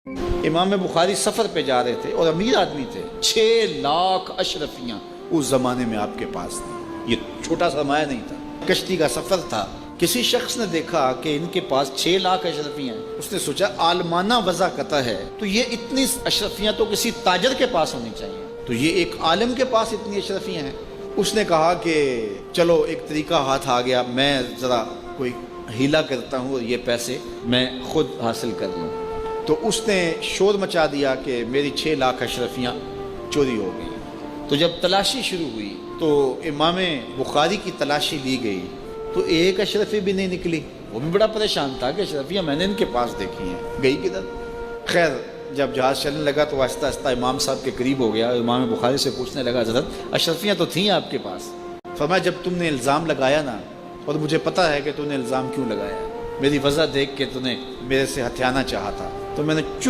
امام بخاری سفر پہ جا رہے تھے اور امیر آدمی تھے، 6 لاکھ اشرفیاں اس زمانے میں آپ کے پاس تھیں، یہ چھوٹا سرمایہ نہیں تھا، کشتی کا سفر تھا۔ کسی شخص نے دیکھا کہ ان کے پاس 6 لاکھ اشرفیاں ہیں، اس نے سوچا عالمانہ وضع قطع ہے تو یہ اتنی اشرفیاں تو کسی تاجر کے پاس ہونی چاہیے، تو یہ ایک عالم کے پاس اتنی اشرفیاں ہیں۔ اس نے کہا کہ چلو ایک طریقہ ہاتھ آ گیا، میں ذرا کوئی ہیلا کرتا ہوں اور یہ پیسے میں خود حاصل کر لوں۔ تو اس نے شور مچا دیا کہ میری 6 لاکھ اشرفیاں چوری ہو گئی۔ تو جب تلاشی شروع ہوئی تو امام بخاری کی تلاشی لی گئی تو ایک اشرفی بھی نہیں نکلی۔ وہ بھی بڑا پریشان تھا کہ اشرفیاں میں نے ان کے پاس دیکھی ہیں، گئی کدھر؟ خیر جب جہاز چلنے لگا تو آہستہ آہستہ امام صاحب کے قریب ہو گیا، امام بخاری سے پوچھنے لگا حضرت اشرفیاں تو تھیں آپ کے پاس؟ فرمایا جب تم نے الزام لگایا نا، اور مجھے پتہ ہے کہ تم نے الزام کیوں لگایا، میری وجہ دیکھ کے تم نے میرے سے ہتھیانا چاہا تھا، تو میں نے چپ